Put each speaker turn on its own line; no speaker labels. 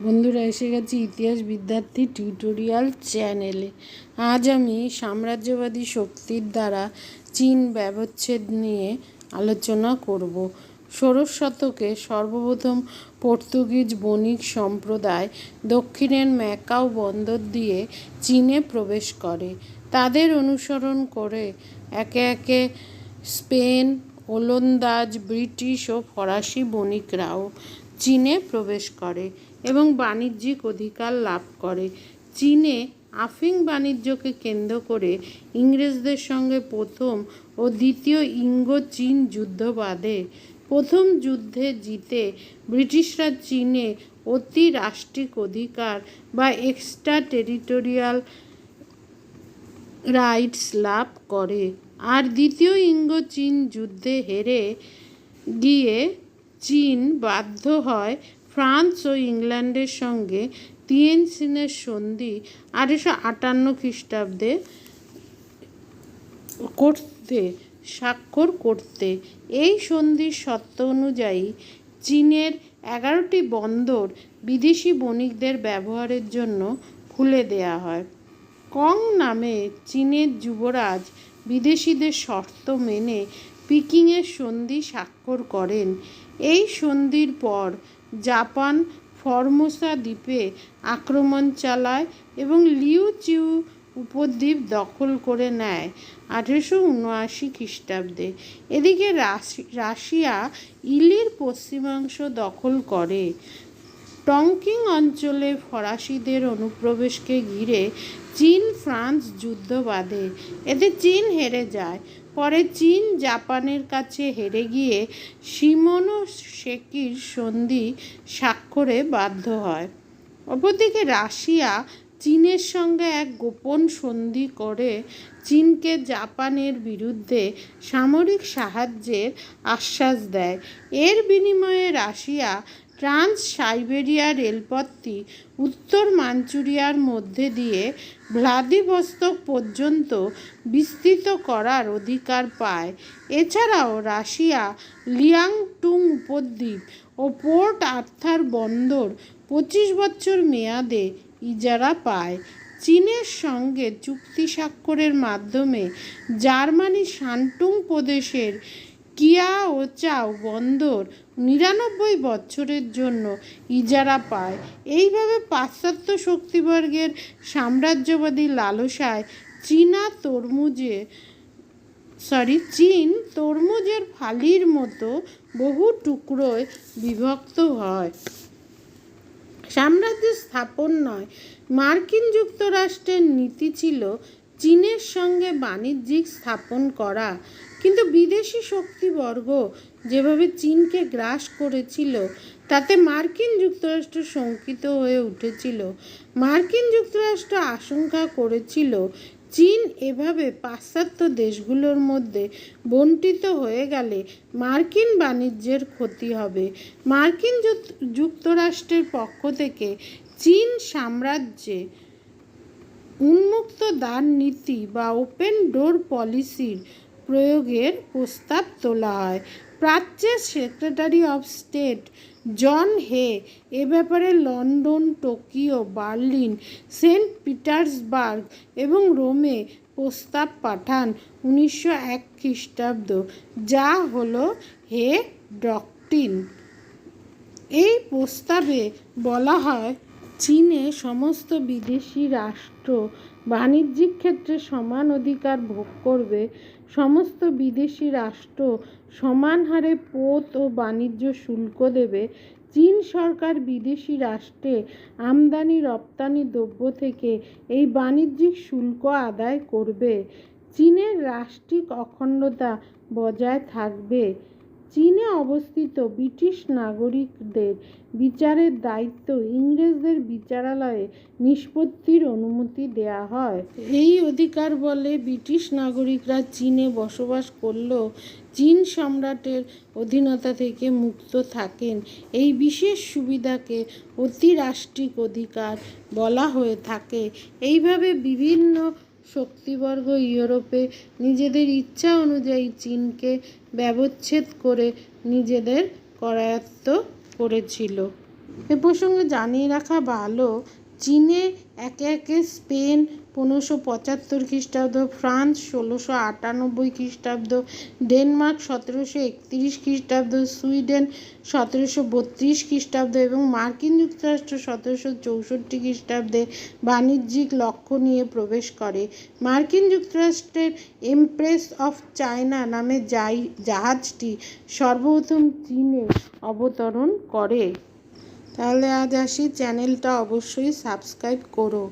বন্ধুরা, এসে গেছি ইতিহাস বিদ্যার্থী টিউটোরিয়াল চ্যানেলে। আজ আমি সাম্রাজ্যবাদী শক্তির দ্বারা চীন ব্যবচ্ছেদ নিয়ে আলোচনা করব। ষোড়শ শতকে সর্বপ্রথম পর্তুগিজ বণিক সম্প্রদায় দক্ষিণের ম্যাকাও বন্দর দিয়ে চীনে প্রবেশ করে। তাদের অনুসরণ করে একে একে স্পেন, ওলন্দাজ, ব্রিটিশ ও ফরাসি বণিকরাও চীনে প্রবেশ করে এবং বাণিজ্যিক অধিকার লাভ করে। চীনে আফিং বাণিজ্যকে কেন্দ্র করে ইংরেজদের সঙ্গে প্রথম ও দ্বিতীয় ইঙ্গো চীন যুদ্ধ বাধে। প্রথম যুদ্ধে জিতে ব্রিটিশরা চীনে অতি রাষ্ট্রিক অধিকার বা এক্সট্রা টেরিটোরিয়াল রাইটস লাভ করে, আর দ্বিতীয় ইঙ্গো চীন যুদ্ধে হেরে গিয়ে চীন বাধ্য হয় ফ্রান্স ও ইংল্যান্ডের সঙ্গে তিয়েনজিনের সন্ধি 1858 খ্রিস্টাব্দে স্বাক্ষর করতে। এই সন্ধির শর্ত অনুযায়ী চীনের 11টি বন্দর বিদেশি বণিকদের ব্যবহারের জন্য খুলে দেয়া হয়। কং নামে চীনের যুবরাজ বিদেশিদের শর্ত মেনে পিকিংয়ের সন্ধি স্বাক্ষর করেন। এই সন্ধির পর জাপান ফরমোসা দ্বীপে আক্রমণ চালায় এবং লিউ চিউ উপদ্বীপ দখল করে নেয় 1879 খ্রিস্টাব্দে। এদিকে রাশিয়া ইলির পশ্চিমাংশ দখল করে। টংকিং অঞ্চলে ফরাসিদের অনুপ্রবেশকে ঘিরে চীন ফ্রান্স যুদ্ধ বাধে। এতে চীন হেরে যায়। পরে চীন জাপানের কাছে হেরে গিয়ে শিমোনোসেকির সন্ধি স্বাক্ষরে বাধ্য হয়। অপরদিকে রাশিয়া চীনের সঙ্গে এক গোপন সন্ধি করে চীনকে জাপানের বিরুদ্ধে সামরিক সাহায্যের আশ্বাস দেয়। এর বিনিময়ে রাশিয়া ট্রান্স সাইবেরিয়া রেলপথটি উত্তর মাঞ্চুরিয়ার মধ্যে দিয়ে ভ্লাদিভস্তক পর্যন্ত বিস্তৃত করার অধিকার পায়। এছাড়াও রাশিয়া লিয়াংটুং উপদ্বীপ ও পোর্ট আর্থার বন্দর 25 বছর মেয়াদে ইজারা পায়। চীনের সঙ্গে চুক্তি স্বাক্ষরের মাধ্যমে জার্মানি শান্টুং প্রদেশের কিয়াওচাও বন্দর 99 বছরের জন্য ইজারা পায়। এইভাবে পাশ্চাত্য শক্তিবর্গের সাম্রাজ্যবাদী লালসায় চীন তরমুজের ফালির মতো বহু টুকরোয় বিভক্ত হয়। সাম্রাজ্য স্থাপন নয়, মার্কিন যুক্তরাষ্ট্রের নীতি ছিল চীনের সঙ্গে বাণিজ্যিক স্থাপন করা। কিন্তু বিদেশি শক্তিবর্গ যেভাবে চীনকে গ্রাস করেছিল তাতে মার্কিন যুক্তরাষ্ট্র শঙ্কিত হয়ে উঠেছিল। মার্কিন যুক্তরাষ্ট্র আশঙ্কা করেছিল চীন এভাবে পাশ্চাত্য দেশগুলোর মধ্যে বণ্টিত হয়ে গেলে মার্কিন বাণিজ্যের ক্ষতি হবে। মার্কিন যুক্তরাষ্ট্রের পক্ষ থেকে চীন সাম্রাজ্যে উন্মুক্ত দ্বার নীতি বা ওপেন ডোর পলিসির প্রয়োগের প্রস্তাব তোলা হয়। প্রাচ্যের secretary of state John Hay এ ব্যাপারে London, Tokyo, Berlin, Saint Petersburg এবং রোমে প্রস্তাব পাঠান 1901 খ্রিস্টাব্দ, যা হলো হে ডক্ট্রিন। এই প্রস্তাবে বলা হয় চীনে সমস্ত বিদেশি রাষ্ট্র বাণিজ্যিক ক্ষেত্রে সমান অধিকার ভোগ করবে। সমস্ত বিদেশি রাষ্ট্র সমান হারে পোত ও বাণিজ্য শুল্ক দেবে। চীন সরকার বিদেশি রাষ্ট্রে আমদানি রপ্তানি দ্রব্য থেকে এই বাণিজ্যিক শুল্ক আদায় করবে। চীনের রাষ্ট্রিক অখণ্ডতা বজায় থাকবে। চীনে অবস্থিত ব্রিটিশ নাগরিকদের বিচারের দায়িত্ব ইংরেজদের বিচারালয়ে নিষ্পত্তির অনুমতি দেয়া হয়। এই অধিকার বলে ব্রিটিশ নাগরিকরা চীনে বসবাস করলেও চীন সম্রাটের অধীনতা থেকে মুক্ত থাকেন। এই বিশেষ সুবিধাকে অতিরাষ্ট্রিক অধিকার বলা হয়ে থাকে। এইভাবে বিভিন্ন শক্তিবর্গ ইউরোপে নিজেদের ইচ্ছা অনুযায়ী চীনকে ব্যবচ্ছেদ করে নিজেদের করায়ত্ত করেছিল। এ প্রসঙ্গে জানিয়ে রাখা ভালো, চীনে একে একে স্পেন 1575 খ্রিস্টাব্দ, ফ্রান্স 1698 খ্রিস্টাব্দ, ডেনমার্ক 1731 খ্রিস্টাব্দ, সুইডেন 1732 খ্রিস্টাব্দ এবং মার্কিন যুক্তরাষ্ট্র 1764 খ্রিস্টাব্দে বাণিজ্যিক লক্ষ্য নিয়ে প্রবেশ করে। মার্কিন যুক্তরাষ্ট্রের এমপ্রেস অফ চায়না নামে জাহাজটি সর্বপ্রথম চীনে অবতরণ করে। তাহলে আজ আসি, চ্যানেলটা অবশ্যই সাবস্ক্রাইব করো।